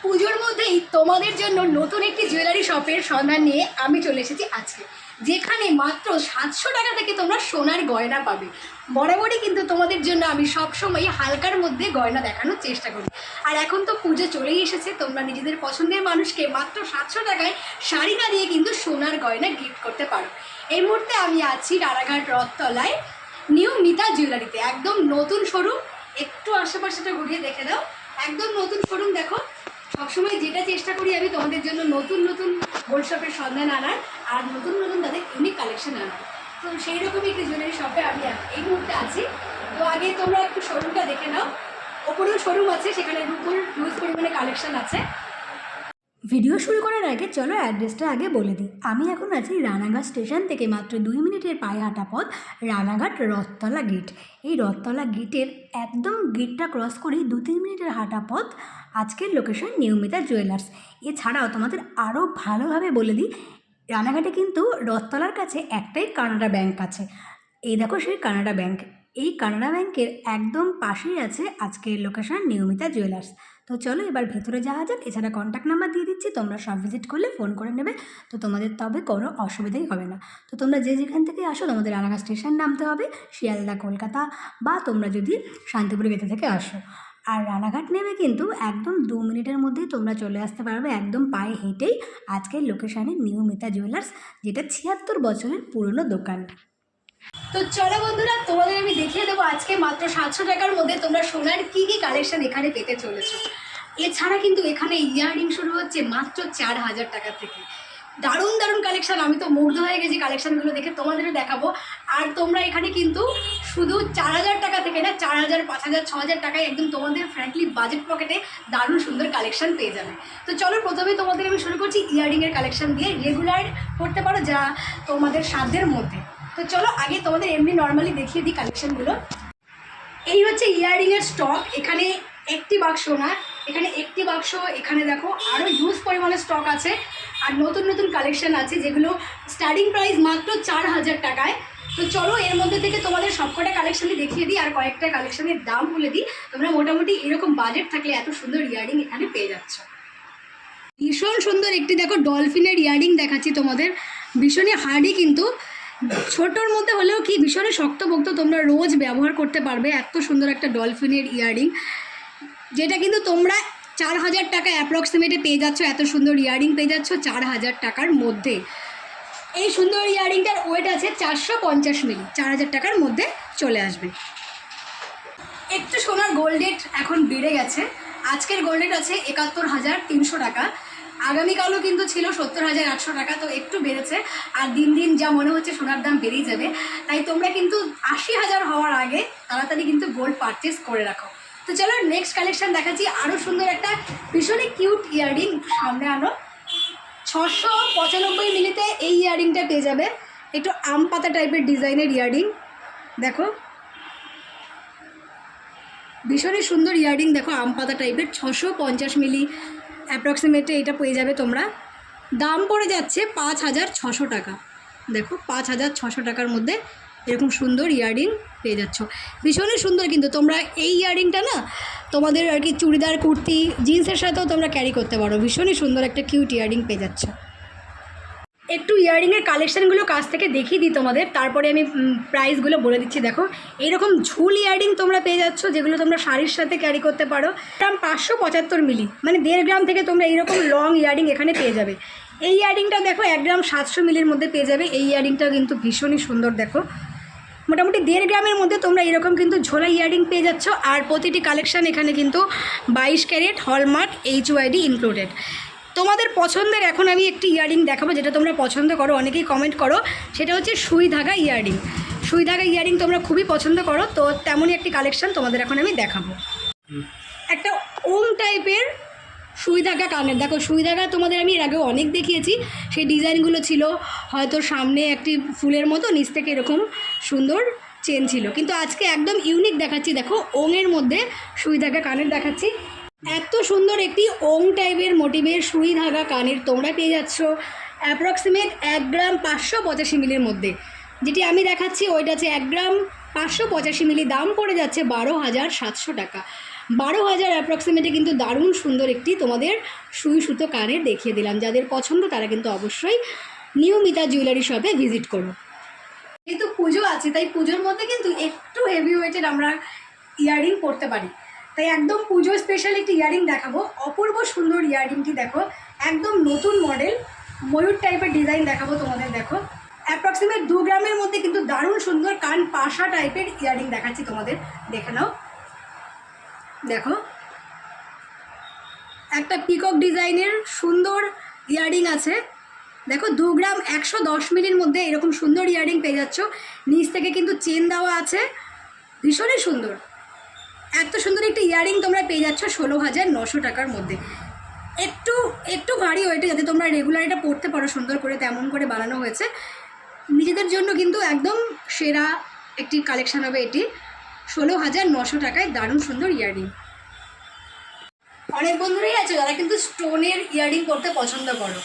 পুজোর মধ্যেই তোমাদের জন্য নতুন একটি জুয়েলারি শপের সন্ধান নিয়ে আমি চলে এসেছি আজকে, যেখানে মাত্র 700 টাকা থেকে তোমরা সোনার গয়না পাবে। বরাবরই কিন্তু তোমাদের জন্য আমি সবসময় হালকার মধ্যে গয়না দেখানোর চেষ্টা করি। আর এখন তো পুজো চলেই এসেছে, তোমরা নিজেদের পছন্দের মানুষকে মাত্র 700 টাকায় শাড়ি না দিয়ে কিন্তু সোনার গয়না গিফট করতে পারো। এই মুহূর্তে আমি আছি রানাঘাট রথতলায় নিউ মিতা জুয়েলারিতে, একদম নতুন শোরুম। একটু আশেপাশেটা ঘুরিয়ে দেখে দাও, একদম নতুন শোরুম। দেখো, সবসময় যেটা চেষ্টা করি আমি তোমাদের জন্য নতুন নতুন গোল্ড শপের সন্ধান আনার, আর নতুন নতুন তাদের ইউনিক কালেকশন আনার। তো সেই রকমই একটি জুয়েলারি শপে আমি এই মুহূর্তে আছি। তো আগে তোমরা একটু শোরুমটা দেখে নাও। ওপরেও শোরুম আছে, সেখানে রূপোর হিউজ পরিমাণে কালেকশন আছে। ভিডিও শুরু করার আগে চলো অ্যাড্রেসটা আগে বলে দিই। আমি এখন আছি রানাঘাট স্টেশন থেকে মাত্র 2 মিনিটের পায়ে হাঁটা পথ, রানাঘাট রথতলা গেট। এই রথতলা গেটের একদম গেটটা ক্রস করেই 2-3 মিনিটের হাঁটা পথ আজকের লোকেশন নিউ মিতা জুয়েলার্স। এছাড়াও তোমাদের আরও ভালোভাবে বলে দিই, রানাঘাটে কিন্তু রথতলার কাছে একটাই কানাডা ব্যাংক আছে। এই দেখো সেই কানাডা ব্যাংক। এই কানাডা ব্যাংকের একদম পাশেই আছে আজকের লোকেশন নিউ মিতা জুয়েলার্স। তো চলো এবার ভেতরে যাওয়া যাক। এছাড়া কন্ট্যাক্ট নাম্বার দিয়ে দিচ্ছি, তোমরা সব ভিজিট করলে ফোন করে নেবে, তো তোমাদের তবে কোনো অসুবিধাই হবে না। তো তোমরা যে যেখান থেকে আসো, তোমাদের রানাঘাট স্টেশন নামতে হবে, শিয়ালদা কলকাতা, বা তোমরা যদি শান্তিপুর গেতে থেকে আসো। আর রানাঘাট নেমে কিন্তু একদম 2 মিনিটের মধ্যেই তোমরা চলে আসতে পারবে, একদম পায়ে হেঁটেই আজকের লোকেশানে নিউ মিতা জুয়েলার্স, যেটা 76 বছরের পুরনো দোকান। তো চলো বন্ধুরা, তোমাদের আমি দেখিয়ে দেবো আজকে মাত্র 700 টাকার মধ্যে তোমরা সোনার কী কী কালেকশন এখানে পেতে চলেছো। এছাড়া কিন্তু এখানে ইয়াররিং শুরু হচ্ছে মাত্র 4000 টাকা থেকে। দারুণ দারুণ কালেকশন, আমি তো মুগ্ধ হয়ে গেছি কালেকশানগুলো দেখে, তোমাদেরও দেখাবো। আর তোমরা এখানে কিন্তু শুধু 4000 টাকা থেকে না, 4000, 5000, 6000 টাকায় একদম তোমাদের ফ্র্যাঙ্কলি বাজেট পকেটে দারুণ সুন্দর কালেকশন পেয়ে যাবে। তো চলো প্রথমে তোমাদের আমি শুরু করছি ইয়াররিংয়ের কালেকশন দিয়ে। রেগুলার করতে পারো যা তোমাদের সাধ্যের মধ্যে। তো চলো আগে তোমাদের এমনি নর্মালি দেখিয়ে দিই কালেকশনগুলো। এই হচ্ছে ইয়াররিংয়ের স্টক। এখানে একটি বাক্স না, এখানে একটি বাক্স, এখানে দেখো আরও হিউজ পরিমাণে স্টক আছে। আর নতুন নতুন কালেকশন আছে যেগুলো স্টার্টিং প্রাইস মাত্র 4000 টাকায়। তো চলো এর মধ্যে থেকে তোমাদের সবকটা কালেকশানই দেখিয়ে দিই, আর কয়েকটা কালেকশানের দাম বলে দিই। তোমরা মোটামুটি এরকম বাজেট থাকলে এত সুন্দর ইয়াররিং এখানে পেয়ে যাচ্ছ। ভীষণ সুন্দর একটি দেখো ডলফিনের ইয়াররিং দেখাচ্ছি তোমাদের, ভীষণই হার্ডি, কিন্তু ছোটোর মধ্যে হলেও কি ভীষণই শক্তপোক্ত, তোমরা রোজ ব্যবহার করতে পারবে। এত সুন্দর একটা ডলফিনের ইয়াররিং, যেটা কিন্তু তোমরা 4000 টাকা অ্যাপ্রক্সিমেটে পেয়ে যাচ্ছ। এত সুন্দর ইয়াররিং পেয়ে যাচ্ছ 4000 টাকার মধ্যে। এই সুন্দর ইয়াররিংটার ওয়েট আছে 450 মিলি, 4000 টাকার মধ্যে চলে আসবে। একটু সোনার গোল্ড রেট এখন বেড়ে গেছে। আজকের গোল্ড রেট আছে 71,300 টাকা। আগামীকালও কিন্তু ছিল 70,800 টাকা, তো একটু বেড়েছে। আর দিন দিন যা মনে হচ্ছে সোনার দাম বেড়েই যাবে, তাই তোমরা কিন্তু 80,000 হওয়ার আগে তাড়াতাড়ি কিন্তু গোল্ড পারচেস করে রাখো। তো চলো নেক্সট কালেকশন দেখাচ্ছি। আরও সুন্দর একটা ভীষণই কিউট ইয়াররিং, সামনে আনো। 695 মিলিতে এই ইয়াররিংটা পেয়ে যাবে। একটু আম পাতা টাইপের ডিজাইনের ইয়াররিং, দেখো ভীষণই সুন্দর ইয়াররিং। দেখো আম পাতা টাইপের, 650 মিলি অ্যাপ্রক্সিমেটে এটা পেয়ে যাবে তোমরা। দাম পড়ে যাচ্ছে 5600 টাকা। দেখো 5600 টাকার মধ্যে এরকম সুন্দর ইয়াররিং পেয়ে যাচ্ছ। ভীষণই সুন্দর, কিন্তু তোমরা এই ইয়াররিংটা না তোমাদের আর কি চুড়িদার, কুর্তি, জিন্সের সাথেও তোমরা ক্যারি করতে পারো। ভীষণই সুন্দর একটা কিউট ইয়াররিং পেয়ে যাচ্ছ। একটু ইয়াররিংয়ের কালেকশানগুলো কাছ থেকে দেখিয়ে দিই তোমাদের, তারপরে আমি প্রাইসগুলো বলে দিচ্ছি। দেখো এইরকম ঝুল ইয়াররিং তোমরা পেয়ে যাচ্ছ, যেগুলো তোমরা শাড়ির সাথে ক্যারি করতে পারো। গ্রাম 575 মিলি, মানে 1.5 গ্রাম থেকে তোমরা এইরকম লং ইয়াররিং এখানে পেয়ে যাবে। এই ইয়াররিংটা দেখো 1 গ্রাম 700 মিলির মধ্যে পেয়ে যাবে। এই ইয়াররিংটাও কিন্তু ভীষণই সুন্দর, দেখো মোটামুটি 1.5 গ্রামের মধ্যে তোমরা এরকম কিন্তু ঝোলা ইয়াররিং পেয়ে যাচ্ছ। আর প্রতিটি কালেকশান এখানে কিন্তু 22 ক্যারেট, হলমার্ক, HYD ইনক্লুডেড। তোমাদের পছন্দের এখন আমি একটি ইয়াররিং দেখাবো, যেটা তোমরা পছন্দ করো, অনেকেই কমেন্ট করো, সেটা হচ্ছে সুই ধাগা ইয়াররিং। সুই ধাগা ইয়াররিং তোমরা খুবই পছন্দ করো, তো তেমনই একটি কালেকশান তোমাদের এখন আমি দেখাবো। একটা ওম টাইপের সুই ধাগা কানের, দেখো সুই ধাগা তোমাদের আমি এর আগেও অনেক দেখিয়েছি। সেই ডিজাইনগুলো ছিল হয়তো সামনে একটি ফুলের মতো, নিচ থেকে এরকম সুন্দর চেন ছিল, কিন্তু আজকে একদম ইউনিক দেখাচ্ছি। দেখো ওঙের মধ্যে সুই ধাগা কানের দেখাচ্ছি। এত সুন্দর একটি ওং টাইপের মোটিভের সুই ধাগা কানের তোমরা পেয়ে যাচ্ছ অ্যাপ্রক্সিমেট 1 গ্রাম 585 মিলির মধ্যে। যেটি আমি দেখাচ্ছি ওইটা আছে 1 গ্রাম 585 মিলি, দাম পড়ে যাচ্ছে 12,700 টাকা। 12,000 অ্যাপ্রক্সিমেটে কিন্তু দারুণ সুন্দর একটি তোমাদের সুই সুতো কানের দেখিয়ে দিলাম। যাদের পছন্দ তারা কিন্তু অবশ্যই নিয়মিতা জুয়েলারি শপে ভিজিট করো। যেহেতু পুজো আছে তাই পুজোর মধ্যে কিন্তু একটু হেভি ওয়েটের আমরা ইয়াররিং পরতে পারি, তাই একদম পুজো স্পেশাল একটি ইয়াররিং দেখাবো। অপূর্ব সুন্দর ইয়াররিংটি দেখো, একদম নতুন মডেল ময়ূর টাইপের ডিজাইন দেখাবো তোমাদের। দেখো অ্যাপ্রক্সিমেট 2 গ্রামের মধ্যে কিন্তু দারুণ সুন্দর কান পাশা টাইপের ইয়াররিং দেখাচ্ছি তোমাদের, দেখে নাও। দেখো একটা পিকক ডিজাইনের সুন্দর ইয়াররিং আছে। দেখো 2 গ্রাম 110 মিলির মধ্যে এরকম সুন্দর ইয়াররিং পেয়ে যাচ্ছ। নিচ থেকে কিন্তু চেন দেওয়া আছে, ভীষণই সুন্দর। এত সুন্দর একটি ইয়াররিং তোমরা পেয়ে যাচ্ছ 16,900 টাকার মধ্যে। একটু একটু ভারী ওয়েটে, যাতে তোমরা রেগুলার এটা পরতে পারো সুন্দর করে, তেমন করে বানানো হয়েছে। নিজেদের জন্য কিন্তু একদম সেরা একটি কালেকশান হবে এটি। 16,900 টাকায় দারুণ সুন্দর ইয়াররিং। অনেক বন্ধুরাই আছে যারা কিন্তু স্টোনের ইয়াররিং পরতে পছন্দ করো।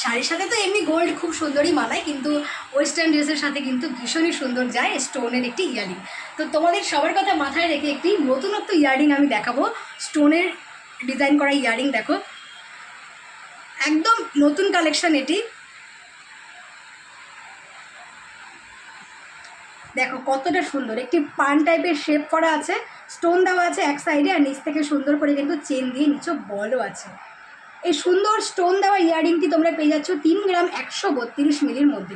শাড়ির সাথে তো এমনি গোল্ড খুব সুন্দরই মানায়, কিন্তু ওয়েস্টার্ন ড্রেসের সাথে কিন্তু ভীষণই সুন্দর যায় স্টোনের একটি ইয়াররিং। তো তোমাদের সবার কথা মাথায় রেখে একটি নতুনত্ব ইয়াররিং আমি দেখাবো, স্টোনের ডিজাইন করা ইয়াররিং। দেখো একদম নতুন কালেকশন এটি। দেখো কতটা সুন্দর, একটি পান টাইপের শেপ করা আছে, স্টোন দেওয়া আছে এক সাইডে, আর নিচ থেকে সুন্দর করে কিন্তু চেন দিয়ে নিচে বলও আছে। এই সুন্দর স্টোন দেওয়া ইয়াররিংটি তোমরা পেয়ে যাচ্ছ 3 গ্রাম 132 মিলির মধ্যে।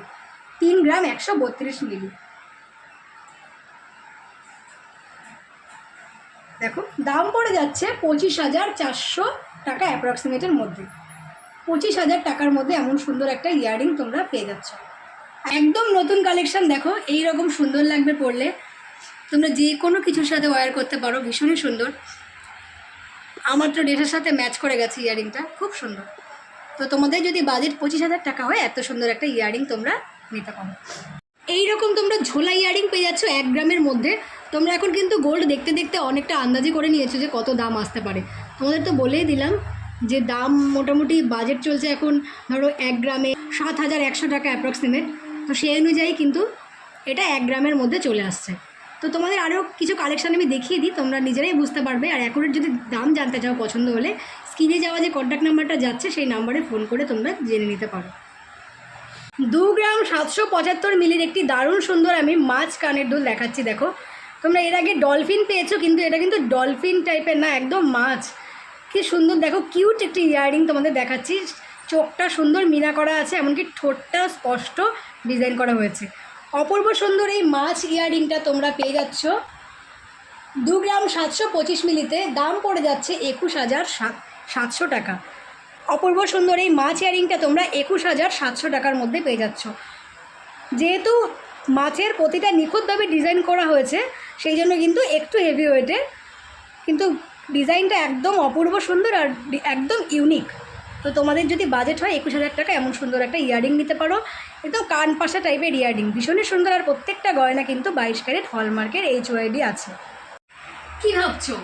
3 গ্রাম 132 মিলি। দেখো দাম পড়ে যাচ্ছে 25,400 টাকা অ্যাপ্রক্সিমেটের মধ্যে। 25,000 টাকার মধ্যে এমন সুন্দর একটা ইয়াররিং তোমরা পেয়ে যাচ্ছ। একদম নতুন কালেকশান। দেখো এই রকম সুন্দর লাগবে পরলে, তোমরা যে কোনো কিছুর সাথে ওয়্যার করতে পারো, ভীষণই সুন্দর। আমার তো ড্রেসের সাথে ম্যাচ করে গেছে ইয়াররিংটা, খুব সুন্দর। তো তোমাদের যদি বাজেট 25,000 টাকা হয়, এত সুন্দর একটা ইয়াররিং তোমরা নিতে পারো। এইরকম তোমরা ঝোলা ইয়াররিং পেয়ে যাচ্ছ 1 গ্রামের মধ্যে। তোমরা এখন কিন্তু গোল্ড দেখতে দেখতে অনেকটা আন্দাজি করে নিয়েছো যে কত দাম আসতে পারে। তোমাদের তো বলেই দিলাম যে দাম মোটামুটি বাজেট চলছে এখন ধরো 1 গ্রামে 7,100 টাকা অ্যাপ্রক্সিমেট। তো সেই অনুযায়ী কিন্তু এটা 1 গ্রামের মধ্যে চলে আসছে। তো তোমাদের আরও কিছু কালেকশান আমি দেখিয়ে দিই, তোমরা নিজেরাই বুঝতে পারবে। আর অ্যাকুরেট যদি দাম জানতে চাও পছন্দ হলে স্ক্রিনে যাওয়া যে কন্ট্যাক্ট নাম্বারটা যাচ্ছে সেই নাম্বারে ফোন করে তোমরা জেনে নিতে পারো। 2 গ্রাম 775 মিলির একটি দারুণ সুন্দর আমি মাছ কানের দুল দেখাচ্ছি। দেখো তোমরা এর আগে ডলফিন পেয়েছো, কিন্তু এটা কিন্তু ডলফিন টাইপের না, একদম মাছ। কি সুন্দর দেখো, কিউট একটি ইয়াররিং তোমাদের দেখাচ্ছি। চোখটা সুন্দর মিনা করা আছে, এমনকি ঠোঁটটা স্পষ্ট ডিজাইন করা হয়েছে। অপূর্ব সুন্দর এই মাছ ইয়াররিংটা তোমরা পেয়ে যাচ্ছ 2 গ্রাম 725 মিলিতে। দাম পড়ে যাচ্ছে 21,700 টাকা। অপূর্ব সুন্দর এই মাছ ইয়াররিংটা তোমরা 21,700 টাকার মধ্যে পেয়ে যাচ্ছ। যেহেতু মাছের প্রতিটা নিখুঁতভাবে ডিজাইন করা হয়েছে, সেই জন্য কিন্তু একটু হেভি ওয়েটে, কিন্তু ডিজাইনটা একদম অপূর্ব সুন্দর আর একদম ইউনিক। তো তোমাদের যদি বাজেট হয় 21,000 টাকা, এমন সুন্দর একটা ইয়াররিং নিতে পারো। একদম কান পাশা টাইপের ইয়াররিং, ভীষণই সুন্দর। আর প্রত্যেকটা গয়না কিন্তু 22 ক্যারেট হলমার্কের HYD আছে। কি ভাবছো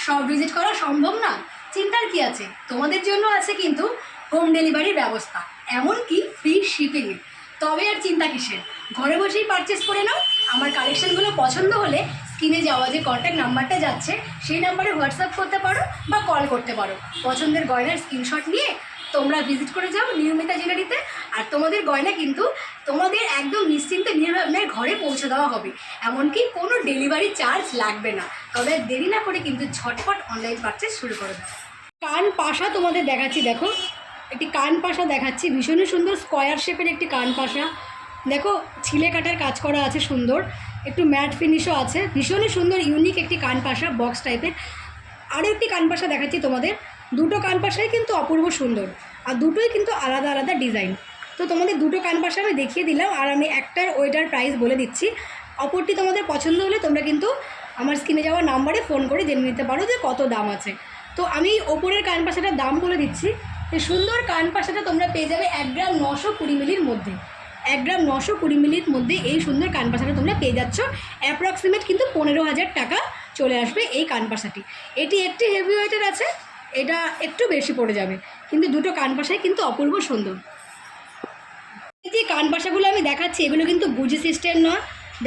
সব ভিজিট করা সম্ভব না? চিন্তার কি আছে, তোমাদের জন্য আছে কিন্তু হোম ডেলিভারির ব্যবস্থা, এমনকি ফ্রি শিপিংয়ে। তবে আর চিন্তা কিসের, ঘরে বসেই পারচেস করে নাও। আমার কালেকশানগুলো পছন্দ হলে স্ক্রিনে যাওয়া যে কন্ট্যাক্ট নাম্বারটা যাচ্ছে সেই নাম্বারে হোয়াটসঅ্যাপ করতে পারো বা কল করতে পারো। পছন্দের গয়নার স্ক্রিনশট নিয়ে তোমরা ভিজিট করে যাও নিয়মিতা জুয়েলারিতে। আর তোমাদের গয়না কিন্তু তোমাদের একদম নিশ্চিন্তে নির্ভয়ে ঘরে পৌঁছে দেওয়া হবে, এমনকি কোনো ডেলিভারি চার্জ লাগবে না। তবে দেরি না করে কিন্তু ঝটপট অনলাইন পারচেস শুরু করে দাও। কান পাশা তোমাদের দেখাচ্ছি। দেখো একটি কান পাশা দেখাচ্ছি, ভীষণই সুন্দর স্কোয়ার শেপের একটি কান পাশা। দেখো ছিলে কাটার কাজ করা আছে সুন্দর, একটু ম্যাট ফিনিশও আছে, ভীষণই সুন্দর ইউনিক একটি কান পাশা বক্স টাইপের। আরও একটি কান পাশা দেখাচ্ছি তোমাদের। দুটো কান পাশাই কিন্তু অপূর্ব সুন্দর, আর দুটোই কিন্তু আলাদা আলাদা ডিজাইন। তো তোমাদের দুটো কান পাশা আমি দেখিয়ে দিলাম, আর আমি একটার ওইটার প্রাইস বলে দিচ্ছি। অপরটি তোমাদের পছন্দ হলে তোমরা কিন্তু আমার স্ক্রিনে যাওয়া নাম্বারে ফোন করে জেনে নিতে পারো যে কত দাম আছে। তো আমি ওপরের কান পাশাটার দাম বলে দিচ্ছি। এই সুন্দর কান পাশাটা তোমরা পেয়ে যাবে 1 গ্রাম 920 মিলির মধ্যে। 1 গ্রাম 920 মিলির মধ্যে এই সুন্দর কান পাশাটা তোমরা পেয়ে যাচ্ছ। অ্যাপ্রক্সিমেট কিন্তু 15,000 টাকা চলে আসবে এই কান পাশাটি। এটি একটি হেভি ওয়েটের আছে, এটা একটু বেশি পড়ে যাবে, কিন্তু দুটো কান পাশাই কিন্তু অপূর্ব সুন্দর। এই যে কান পাশাগুলো আমি দেখাচ্ছি এগুলো কিন্তু বুজি সিস্টেম না।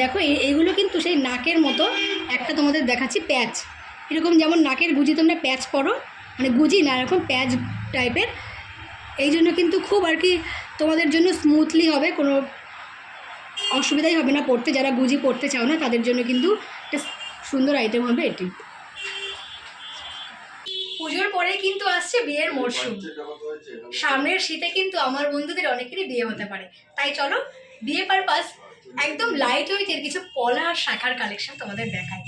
দেখো এইগুলো কিন্তু সেই নাকের মতো একটা তোমাদের দেখাচ্ছি প্যাচ, এরকম যেমন নাকের গুজি তোমরা প্যাচ পরো, মানে গুজি না, এরকম প্যাচ টাইপের, এই জন্য কিন্তু খুব আর কি তোমাদের জন্য স্মুথলি হবে, কোনো অসুবিধাই হবে না পড়তে। যারা গুজি পড়তে চাও না তাদের জন্য কিন্তু একটা সুন্দর আইটেম হবে এটি। পুজোর পরে কিন্তু আসছে বিয়ের মরশুম, সামনের শীতে কিন্তু আমার বন্ধুদের অনেকেরই বিয়ে হতে পারে, তাই চলো বিয়ে পারপাস একদম লাইট ওয়েটের কিছু পলা আর শাখার কালেকশন তোমাদের দেখাই।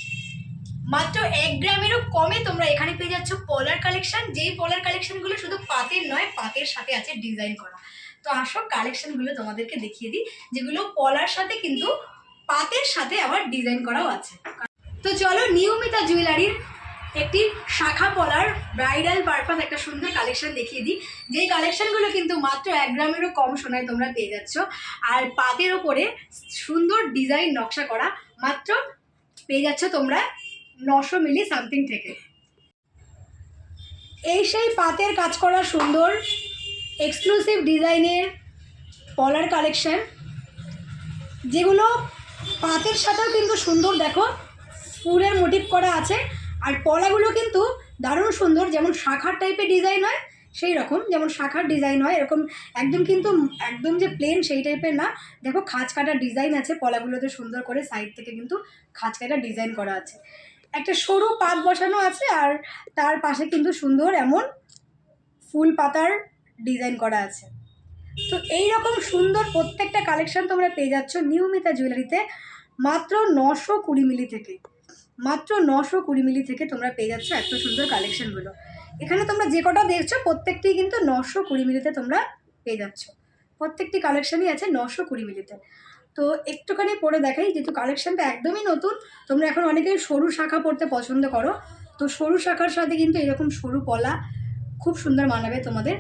মাত্র 1 গ্রামেরও কমে তোমরা এখানে পেয়ে যাচ্ছ পলার কালেকশন, যেই পলার কালেকশনগুলো শুধু পাতের নয়, পাতের সাথে আছে ডিজাইন করা। তো আসো কালেকশনগুলো তোমাদেরকে দেখিয়ে দিই, যেগুলো পলার সাথে কিন্তু পাতের সাথে আবার ডিজাইন করাও আছে। তো চলো নিয়মিতা জুয়েলারির একটি শাখা পলার ব্রাইডাল পারপাস একটা সুন্দর কালেকশন দেখিয়ে দিই, যেই কালেকশনগুলো কিন্তু মাত্র 1 গ্রামেরও কম সোনায় তোমরা পেয়ে যাচ্ছ, আর পাতের ওপরে সুন্দর ডিজাইন নকশা করা মাত্র পেয়ে যাচ্ছ তোমরা 900 মিলি সামথিং থেকে। এই সেই পাতের কাজ করা সুন্দর এক্সক্লুসিভ ডিজাইনের পলার কালেকশন, যেগুলো পাতের সাথেও কিন্তু সুন্দর দেখো ফুলের মোটিভ করা আছে, আর পলাগুলো কিন্তু দারুণ সুন্দর, যেমন শাখার টাইপের ডিজাইন হয় সেই রকম, যেমন শাখার ডিজাইন হয় এরকম একদম, কিন্তু একদম যে প্লেন সেই টাইপের না। দেখো খাঁজ কাটার ডিজাইন আছে পলাগুলোতে, সুন্দর করে সাইড থেকে কিন্তু খাঁজ কাটার ডিজাইন করা আছে, একটা সরু পাত বসানো আছে, আর তার পাশে কিন্তু সুন্দর এমন ফুল পাতার ডিজাইন করা আছে। তো এই রকম সুন্দর প্রত্যেকটা কালেকশন তোমরা পেয়ে যাচ্ছ নিয়মিতা জুয়েলারিতে মাত্র 920 মিলি থেকে, মাত্র 920 মিলি থেকে তোমরা পেয়ে যাচ্ছ এত সুন্দর কালেকশনগুলো। এখানে তোমরা যে কটা দেখছো প্রত্যেকটি কিন্তু 920 মিলিতে তোমরা পেয়ে যাচ্ছ, প্রত্যেকটি কালেকশনই আছে 920 মিলিতে। তো একটুখানি পরে দেখাই, যেহেতু কালেকশনটা একদমই নতুন, তোমরা এখন অনেকেই সরু শাখা পড়তে পছন্দ করো, তো সরু শাখার সাথে কিন্তু এরকম সরু পলা খুব সুন্দর মানাবে তোমাদের।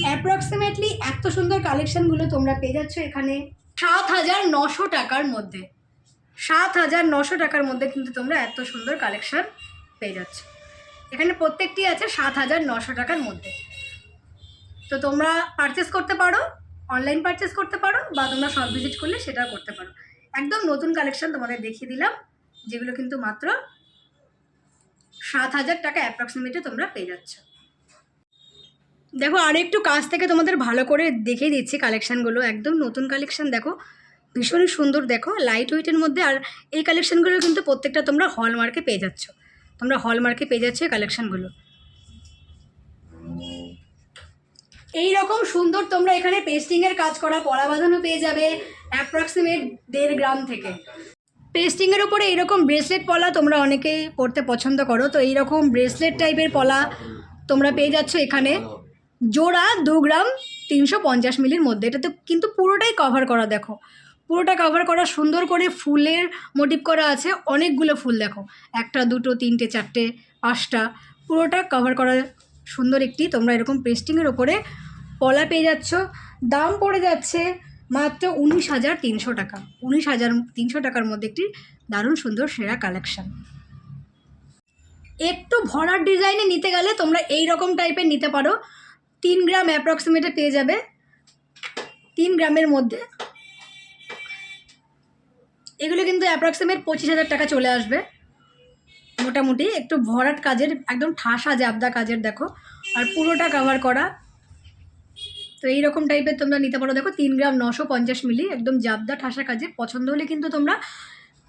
অ্যাপ্রক্সিমেটলি এত সুন্দর কালেকশনগুলো তোমরা পেয়ে যাচ্ছ এখানে 7,900 টাকার মধ্যে, 7,900 টাকার মধ্যে কিন্তু তোমরা এত সুন্দর কালেকশন পেয়ে যাচ্ছ। এখানে প্রত্যেকটি আছে 7,900 টাকার মধ্যে। তো তোমরা পারচেস করতে পারো, অনলাইন পারচেস করতে পারো, বা তোমরা শপ ভিজিট করলে সেটাও করতে পারো। একদম নতুন কালেকশন তোমাদের দেখিয়ে দিলাম, যেগুলো কিন্তু মাত্র 7,000 টাকা অ্যাপ্রক্সিমেটলি তোমরা পেয়ে যাচ্ছ। দেখো আর একটু কাছ থেকে তোমাদের ভালো করে দেখিয়ে দিচ্ছি কালেকশানগুলো, একদম নতুন কালেকশান দেখো, ভীষণই সুন্দর দেখো লাইট ওয়েটের মধ্যে। আর এই কালেকশানগুলো কিন্তু প্রত্যেকটা তোমরা হলমার্কে পেয়ে যাচ্ছ, তোমরা হলমার্কে পেয়ে যাচ্ছ এই কালেকশানগুলো। এই রকম সুন্দর তোমরা এখানে পেস্টিংয়ের কাজ করা পলা বাঁধানো পেয়ে যাবে অ্যাপ্রক্সিমেট 1.5 গ্রাম থেকে। পেস্টিংয়ের উপরে এইরকম ব্রেসলেট পলা তোমরা অনেকেই পরতে পছন্দ করো, তো এইরকম ব্রেসলেট টাইপের পলা তোমরা পেয়ে যাচ্ছ এখানে জোড়া 2 গ্রাম 350 মিলির মধ্যে। এটাতে কিন্তু পুরোটাই কভার করা, দেখো পুরোটা কভার করা, সুন্দর করে ফুলের মোটিভ করা আছে, অনেকগুলো ফুল দেখো, 1টা 2টো 3টে 4টে 5টা, পুরোটা কভার করা সুন্দর একটি তোমরা এরকম পেস্টিংয়ের ওপরে পলা পেয়ে যাচ্ছ। দাম পড়ে যাচ্ছে মাত্র 19,300 টাকা, 19,300 টাকার মধ্যে একটি দারুণ সুন্দর সেরা কালেকশান। একটু ভরার ডিজাইনে নিতে গেলে তোমরা এই রকম টাইপের নিতে পারো, 3 গ্রাম অ্যাপ্রক্সিমেটে পেয়ে যাবে, 3 গ্রামের মধ্যে। এগুলো কিন্তু অ্যাপ্রক্সিমেট 25,000 টাকা চলে আসবে মোটামুটি, একটু ভরাট কাজের, একদম ঠাসা জাবদা কাজের দেখো, আর পুরোটা কভার করা। তো এইরকম টাইপের তোমরা নিতে পারো, দেখো 3 গ্রাম 950 মিলি, একদম জাবদা ঠাসা কাজের। পছন্দ হলে কিন্তু তোমরা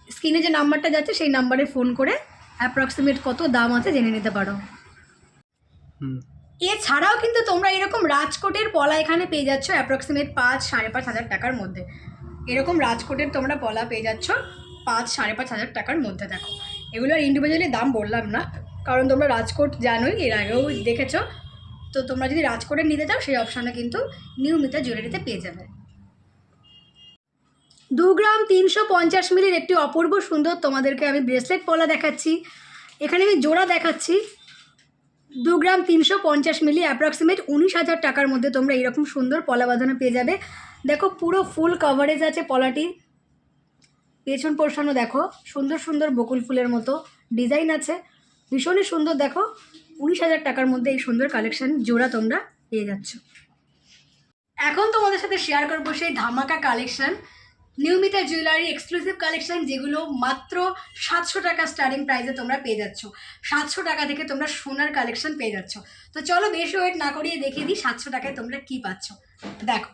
স্ক্রিনে যে নাম্বারটা যাচ্ছে সেই নাম্বারে ফোন করে অ্যাপ্রক্সিমেট কত দাম আছে জেনে নিতে পারো। এছাড়াও কিন্তু তোমরা এরকম রাজকোটের পলা এখানে পেয়ে যাচ্ছ অ্যাপ্রক্সিমেট 5-5.5 টাকার মধ্যে। এরকম রাজকোটের তোমরা পলা পেয়ে যাচ্ছ 5-5.5 টাকার মধ্যে। দেখো এগুলোর ইন্ডিভিজুয়ালি দাম বললাম না, কারণ তোমরা রাজকোট জানোই, এর আগেও দেখেছো। তো তোমরা যদি রাজকোটের নিতে চাও সেই অপশানে কিন্তু নিয়মিতা জুয়েলারিতে পেয়ে যাবে। 2 গ্রাম 350 মিলির একটি অপূর্ব সুন্দর তোমাদেরকে আমি ব্রেসলেট পলা দেখাচ্ছি, এখানে আমি জোড়া দেখাচ্ছি। 2 গ্রাম 350 মিলি অ্যাপ্রক্সিমেট 19,000 টাকার মধ্যে তোমরা এইরকম সুন্দর পলা বাঁধানো পেয়ে যাবে। দেখো পুরো ফুল কভারেজ আছে পলাটি, পেছন পোর্শনও দেখো সুন্দর সুন্দর বকুল ফুলের মতো ডিজাইন আছে, ভীষণই সুন্দর। দেখো 19,000 টাকার মধ্যে এই সুন্দর কালেকশান জোড়া তোমরা পেয়ে যাচ্ছ। এখন তোমাদের সাথে শেয়ার করবো সেই ধামাকা কালেকশান, নিয়মিতা জুয়েলারি এক্সক্লুসিভ কালেকশন, যেগুলো মাত্র 700 টাকা স্টার্টিং প্রাইসে তোমরা পেয়ে যাচ্ছ। 700 টাকা থেকে তোমরা সোনার কালেকশন পেয়ে যাচ্ছ। তো চলো বেশি ওয়েট না করিয়ে দেখিয়ে দিই 700 টাকায় তোমরা কি পাচ্ছ। দেখো,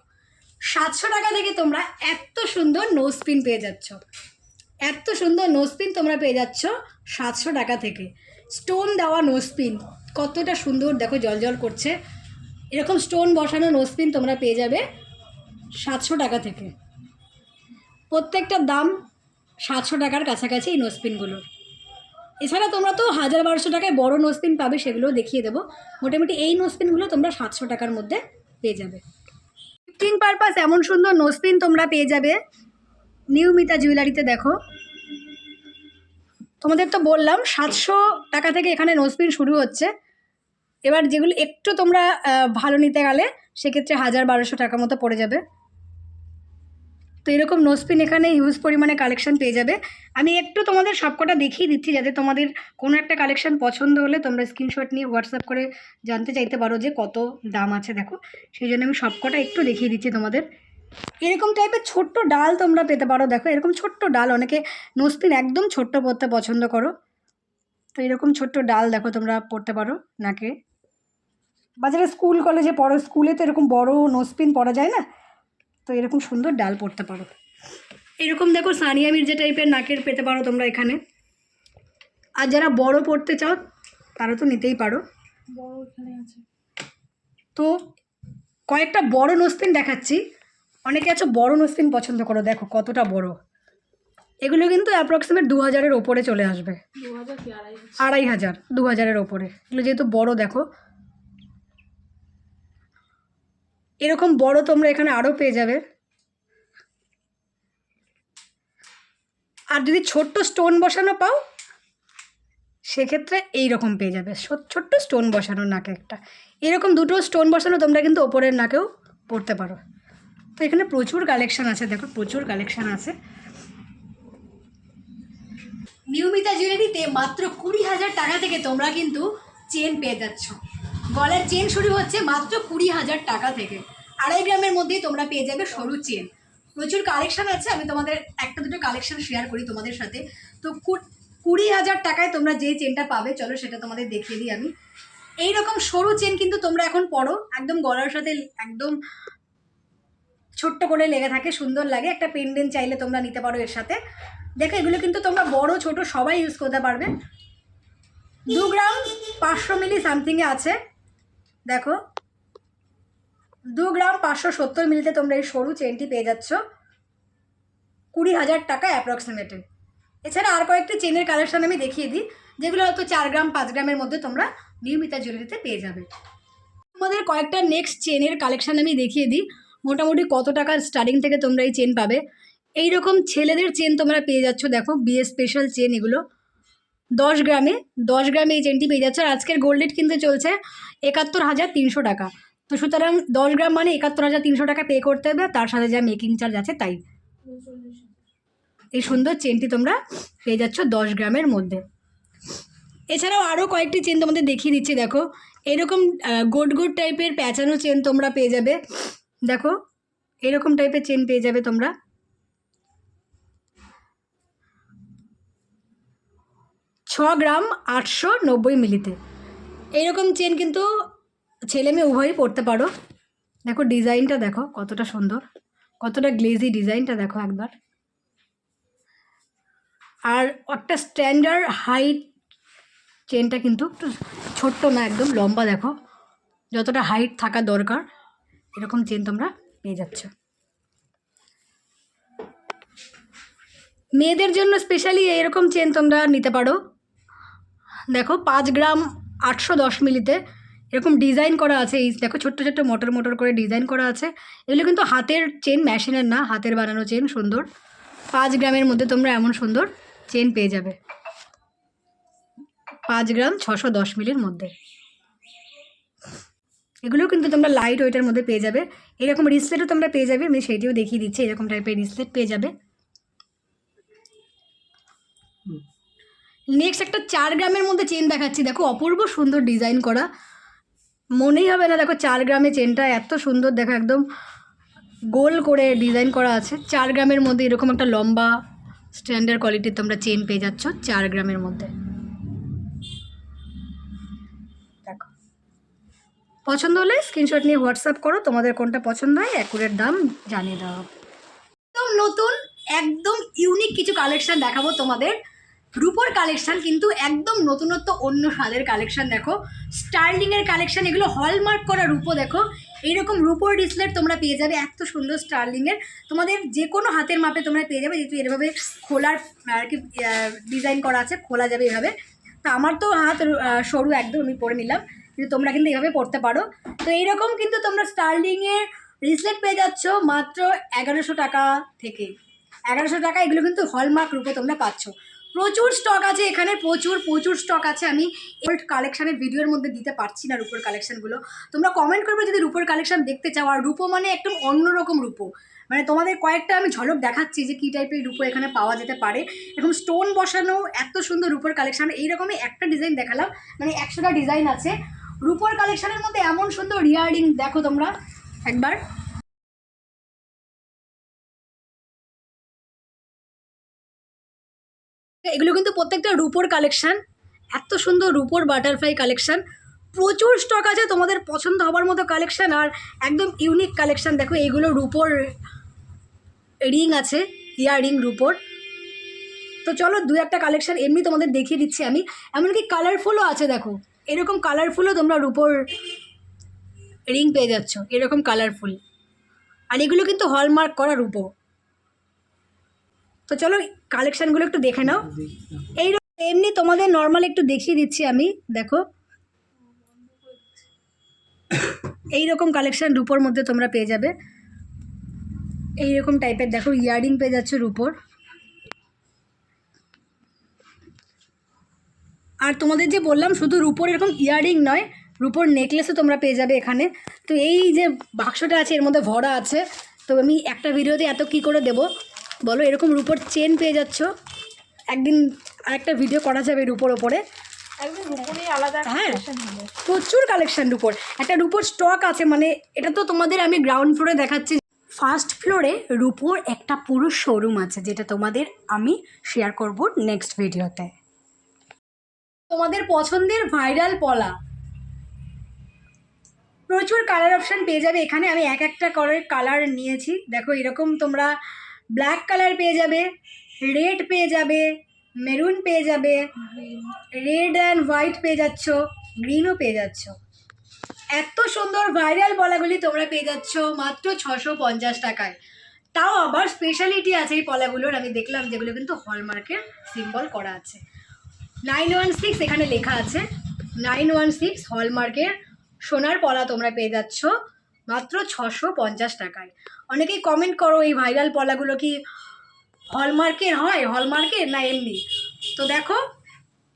700 টাকা থেকে তোমরা এত সুন্দর নোজ পিন পেয়ে যাচ্ছ। এত সুন্দর নোজ পিন তোমরা পেয়ে যাচ্ছ 700 টাকা থেকে। স্টোন দেওয়া নোজ পিন, কতটা সুন্দর দেখো, জলজল করছে। এরকম স্টোন বসানো নোজ পিন তোমরা পেয়ে যাবে 700 টাকা থেকে। প্রত্যেকটার দাম 700 টাকার কাছাকাছি এই নোজপিনগুলোর। এছাড়া তোমরা তো 1000-1200 টাকায় বড় নোজপিন পাবে, সেগুলোও দেখিয়ে দেবো। মোটামুটি এই নোজপিনগুলো তোমরা 700 টাকার মধ্যে পেয়ে যাবে। গিফটিং পারপাস এমন সুন্দর নোজপিন তোমরা পেয়ে যাবে নিয়মিতা জুয়েলারিতে। দেখো, তোমাদের তো বললাম 700 টাকা থেকে এখানে নোজপিন শুরু হচ্ছে। এবার যেগুলো একটু তোমরা ভালো নিতে গেলে সেক্ষেত্রে 1000-1200 টাকা মতো পড়ে যাবে। তো এরকম নোজপিন এখানে হিউজ পরিমাণে কালেকশন পেয়ে যাবে। আমি একটু তোমাদের সবকটা দেখিয়ে দিচ্ছি, যাতে তোমাদের কোনো একটা কালেকশন পছন্দ হলে তোমরা স্ক্রিনশট নিয়ে হোয়াটসঅ্যাপ করে জানতে চাইতে পারো যে কত দাম আছে। দেখো, সেই জন্য আমি সবকটা একটু দেখিয়ে দিচ্ছি তোমাদের। এরকম টাইপের ছোট্ট ডাল তোমরা পেতে পারো। দেখো, এরকম ছোট্ট ডাল, অনেকে নোজপিন একদম ছোট্ট পরতে পছন্দ করো, তো এরকম ছোট্ট ডাল দেখো তোমরা পরতে পারো নাকে। বাজারে স্কুল কলেজে পড়ো, স্কুলে তো এরকম বড় নোজপিন পরা যায় না, তো এরকম সুন্দর ডাল পরতে পারো। এরকম দেখো সানিয়া মির্জা টাইপের নাকের পেতে পারো তোমরা এখানে। আর যারা বড় পড়তে চাও তারা তো নিতেই পারো। বড় এখানে আছে, তো কয়েকটা বড় নোজপিন দেখাচ্ছি। অনেকে আছো বড় নোজপিন পছন্দ করো, দেখো কতটা বড়। এগুলো কিন্তু অ্যাপ্রক্সিমেট 2000-এর ওপরে চলে আসবে। 2500, 2000-এর ওপরে। এগুলো যেহেতু বড়, দেখো এরকম বড় তোমরা এখানে আরও পেয়ে যাবে। আর যদি ছোট্ট স্টোন বসানো পাও সেক্ষেত্রে এই রকম পেয়ে যাবে, ছোট্ট স্টোন বসানো নাকে একটা। এরকম দুটো স্টোন বসানো তোমরা কিন্তু ওপরের নাকেও পরতে পারো। তো এখানে প্রচুর কালেকশান আছে, দেখো প্রচুর কালেকশান আছে। নিয়মিতা জুয়েলারিতে মাত্র 20,000 টাকা থেকে তোমরা কিন্তু চেন পেয়ে যাচ্ছ। গলার চেন শুরু হচ্ছে মাত্র 20,000 টাকা থেকে। 2.5 গ্রামের মধ্যেই তোমরা পেয়ে যাবে সরু চেন। প্রচুর কালেকশান আছে, আমি তোমাদের একটা দুটো কালেকশান শেয়ার করি তোমাদের সাথে। তো 20,000 টাকায় তোমরা যে চেনটা পাবে, চলো সেটা তোমাদের দেখিয়ে দিই আমি। এইরকম সরু চেন কিন্তু তোমরা এখন পরো, একদম গলার সাথে একদম ছোট্ট করে লেগে থাকে, সুন্দর লাগে। একটা পেন্ডেন্ট চাইলে তোমরা নিতে পারো এর সাথে। দেখো, এগুলো কিন্তু তোমরা বড় ছোট সবাই ইউজ করতে পারবে। 2 গ্রাম 500 মিলি সামথিংয়ে আছে। দেখো, 2 গ্রাম 570 মিলিতে তোমরা এই সরু চেনটি পেয়ে যাচ্ছ 20,000 টাকা অ্যাপ্রক্সিমেটে। এছাড়া আর কয়েকটি চেনের কালেকশন আমি দেখিয়ে দিই, যেগুলো হয়তো 4 গ্রাম 5 গ্রামের মধ্যে তোমরা নিয়মিতা জুয়েলারিতে পেয়ে যাবে। তোমাদের কয়েকটা নেক্সট চেনের কালেকশন আমি দেখিয়ে দিই, মোটামুটি কত টাকার স্টার্টিং থেকে তোমরা এই চেন পাবে। এইরকম ছেলেদের চেন তোমরা পেয়ে যাচ্ছ, দেখো বিয়ে স্পেশাল চেন এগুলো 10 গ্রামে। 10 গ্রামে এই চেনটি পেয়ে যাচ্ছে। আর আজকের গোল্ড রেট কিন্তু চলছে 71,300 টাকা। তো সুতরাং 10 গ্রাম মানে 71,300 টাকা পে করতে হবে, তার সাথে যা মেকিং চার্জ আছে তাই। এই সুন্দর চেনটি তোমরা পেয়ে যাচ্ছ 10 গ্রামের মধ্যে। এছাড়াও আরও কয়েকটি চেন তোমাদের দেখিয়ে দিচ্ছি। দেখো, এরকম গোট গোট টাইপের প্যাঁচানো চেন তোমরা পেয়ে যাবে। দেখো, এরকম টাইপের চেন পেয়ে যাবে তোমরা। 6 গ্রাম 890 মিলিতে এইরকম চেন কিন্তু ছেলে মেয়ে উভয়ই পরতে পারো। দেখো ডিজাইনটা দেখো কতটা সুন্দর, কতটা গ্লেজি ডিজাইনটা দেখো একবার। আর একটা স্ট্যান্ডার্ড হাইট চেনটা কিন্তু একটু ছোট্ট না, একদম লম্বা। দেখো যতটা হাইট থাকা দরকার এরকম চেন তোমরা পেয়ে যাচ্ছ। মেয়েদের জন্য স্পেশালি এরকম চেন তোমরা নিতে পারো। দেখো 5 গ্রাম 810 মিলিতে এরকম ডিজাইন করা আছে। এই দেখো ছোট্ট ছোট্ট মোটর মোটর করে ডিজাইন করা আছে। এগুলো কিন্তু হাতের চেন, মেশিনের না, হাতের বানানো চেন। সুন্দর 5 গ্রামের মধ্যে তোমরা এমন সুন্দর চেন পেয়ে যাবে 5 গ্রাম 610 মিলির মধ্যে। এগুলোও কিন্তু তোমরা লাইট ওয়েটের মধ্যে পেয়ে যাবে। এরকম রিসলেটও তোমরা পেয়ে যাবে, আমি সেইটিও দেখিয়ে দিচ্ছি। এরকম টাইপের রিসলেট পেয়ে যাবে। নেক্সট একটা 4 গ্রামের মধ্যে চেন দেখাচ্ছি। দেখো অপূর্ব সুন্দর ডিজাইন করা, মনেই হবে না। দেখো 4 গ্রামে চেনটা এত সুন্দর, দেখো একদম গোল করে ডিজাইন করা আছে। 4 গ্রামের মধ্যে এরকম একটা লম্বা স্ট্যান্ডার্ড কোয়ালিটির তোমরা চেন পেয়ে যাচ্ছ 4 গ্রামের মধ্যে। দেখো, পছন্দ হলে স্ক্রিনশট নিয়ে হোয়াটসঅ্যাপ করো, তোমাদের কোনটা পছন্দ হয় অ্যাকুরেট দাম জানিয়ে দাও। একদম নতুন, একদম ইউনিক কিছু কালেকশন দেখাবো তোমাদের। রূপোর কালেকশন, কিন্তু একদম নতুনত্ব, অন্য স্বাদের কালেকশন। দেখো, স্টার্লিংয়ের কালেকশন, এগুলো হলমার্ক করা রূপো। দেখো, এইরকম রূপোর ডিসপ্লেট তোমরা পেয়ে যাবে, এত সুন্দর স্টার্লিংয়ের। তোমাদের যে কোনো হাতের মাপে তোমরা পেয়ে যাবে, যেহেতু এভাবে খোলার আর কি ডিজাইন করা আছে, খোলা যাবে এভাবে। তো আমার তো হাত সরু একদম, আমি পরে নিলাম, কিন্তু তোমরা কিন্তু এইভাবে পড়তে পারো। তো এইরকম কিন্তু তোমরা স্টার্লিংয়ের রিসলেট পেয়ে যাচ্ছ মাত্র 1100 টাকা থেকে। 1100 টাকা, এগুলো কিন্তু হলমার্ক রূপো তোমরা পাচ্ছ। প্রচুর স্টক আছে এখানে, প্রচুর স্টক আছে। আমি ওল্ড কালেকশানের ভিডিওর মধ্যে দিতে পারছি না রূপোর কালেকশানগুলো। তোমরা কমেন্ট করবে যদি রূপোর কালেকশান দেখতে চাও। আর রূপো মানে একদম অন্যরকম রূপো, মানে তোমাদের কয়েকটা আমি ঝলক দেখাচ্ছি যে কী টাইপের রূপো এখানে পাওয়া যেতে পারে। এরকম স্টোন বসানো এত সুন্দর রূপোর কালেকশান। এইরকমই একটা ডিজাইন দেখালাম, মানে 100টা ডিজাইন আছে রূপোর কালেকশানের মধ্যে। এমন সুন্দর ইয়াররিং দেখো তোমরা একবার। এগুলো কিন্তু প্রত্যেকটা রূপোর কালেকশান, এত সুন্দর রূপোর বাটারফ্লাই কালেকশান। প্রচুর স্টক আছে, তোমাদের পছন্দ হবার মতো কালেকশান, আর একদম ইউনিক কালেকশান। দেখো, এইগুলো রূপোর রিং আছে, ইয়াররিং রূপোর। তো চলো 2-1টা কালেকশান এমনি তোমাদের দেখিয়ে দিচ্ছি আমি। এমনকি কালারফুলও আছে, দেখো এরকম কালারফুলও তোমরা রূপোর রিং পেয়ে যাচ্ছ, এরকম কালারফুল। আর এগুলো কিন্তু হলমার্ক করা রূপো। তো চলো কালেকশানগুলো একটু দেখে নাও। এই এমনি তোমাদের নর্মাল একটু দেখিয়ে দিচ্ছি আমি। দেখো, এইরকম কালেকশান রূপোর মধ্যে তোমরা পেয়ে যাবে, এইরকম টাইপের। দেখো, ইয়াররিং পেয়ে যাচ্ছে রূপোর। আর তোমাদের যে বললাম শুধু রূপোর এরকম ইয়াররিং নয়, রূপোর নেকলেসও তোমরা পেয়ে যাবে এখানে। তো এই যে বাক্সটা আছে এর মধ্যে ভরা আছে, তো আমি একটা ভিডিওতে এত কি করে দেবো বলো। এরকম রূপোর চেন পেয়ে যাচ্ছ, একদিন আরেকটা ভিডিও করা যাবে রূপোর ওপরে। হ্যাঁ, প্রচুর কালেকশান রূপোর। একটা রূপোর স্টক আছে, মানে এটা তো তোমাদের আমি গ্রাউন্ড ফ্লোরে দেখাচ্ছি। ফার্স্ট ফ্লোরে রূপোর একটা পুরো শোরুম আছে, যেটা তোমাদের আমি শেয়ার করব নেক্সট ভিডিওতে। তোমাদের পছন্দের ভাইরাল পলা, প্রচুর কালার অপশান পেয়ে যাবে এখানে। আমি একটা করে কালার নিয়েছি। দেখো, এরকম তোমরা ব্ল্যাক কালার পেয়ে যাবে, রেড পেয়ে যাবে, মেরুন পেয়ে যাবে, রেড অ্যান্ড হোয়াইট পেয়ে যাচ্ছ, গ্রিনও পেয়ে যাচ্ছ। এত সুন্দর ভাইরাল পলাগুলি তোমরা পেয়ে যাচ্ছ মাত্র 650 টাকায়। তাও আবার স্পেশালিটি আছে এই পলাগুলোর, আমি দেখলাম, যেগুলো কিন্তু হলমার্কের সিম্বল করা আছে। 916 এখানে লেখা আছে, 916 হলমার্কের সোনার পলা তোমরা পেয়ে যাচ্ছ মাত্র 650 টাকায়। অনেকেই কমেন্ট করো এই ভাইরাল পলাগুলো কি হলমার্কের হয়, হলমার্কের না এমনি। তো দেখো,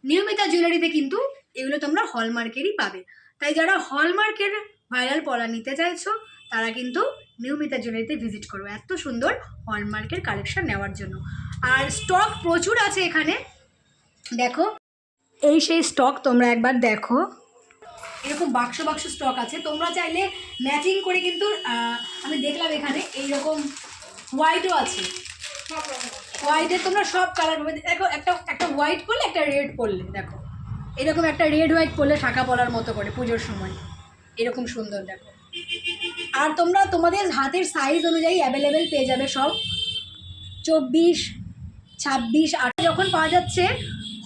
নিয়মিতা জুয়েলারিতে কিন্তু এগুলো তোমরা হলমার্কেরই পাবে। তাই যারা হলমার্কের ভাইরাল পলা নিতে চাইছো তারা কিন্তু নিয়মিতা জুয়েলারিতে ভিজিট করো, এত সুন্দর হলমার্কের কালেকশন নেওয়ার জন্য। আর স্টক প্রচুর আছে এখানে। দেখো, এই সেই স্টক, তোমরা একবার দেখো। এরকম বাক্স স্টক আছে, তোমরা চাইলে ম্যাচিং করে কিন্তু আমি দেখলাম এখানে এইরকম হোয়াইটও আছে। হোয়াইটের তোমরা সব কালার পাবে। দেখো, একটা হোয়াইট পরলে, একটা রেড পরলে, দেখো এরকম একটা রেড হোয়াইট পরলে শাঁখা পলার মতো করে পুজোর সময়, এরকম সুন্দর। দেখো, আর তোমরা তোমাদের হাতের সাইজ অনুযায়ী অ্যাভেলেবেল পেয়ে যাবে সব। 24, 26, 28 যখন পাওয়া যাচ্ছে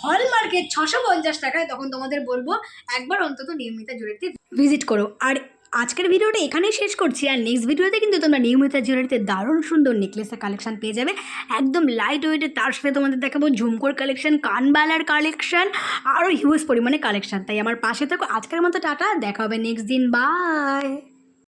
হলমার্কের 650 টাকায়, তখন তোমাদের বলবো একবার অন্তত নিয়মিতা জুয়েলারিতে ভিজিট করো। আর আজকের ভিডিওটা এখানেই শেষ করছি। আর নেক্সট ভিডিওতে কিন্তু তোমরা নিয়মিতা জুয়েলারিতে দারুণ সুন্দর নেকলেসের কালেকশন পেয়ে যাবে, একদম লাইট ওয়েটে। তার সাথে তোমাদের দেখাবো ঝুমকোর কালেকশন, কানবালার কালেকশন, আরও হিউজ পরিমাণে কালেকশন। তাই আমার পাশে থাকো। আজকের মতো টাটা, দেখা হবে নেক্সট দিন, বাই।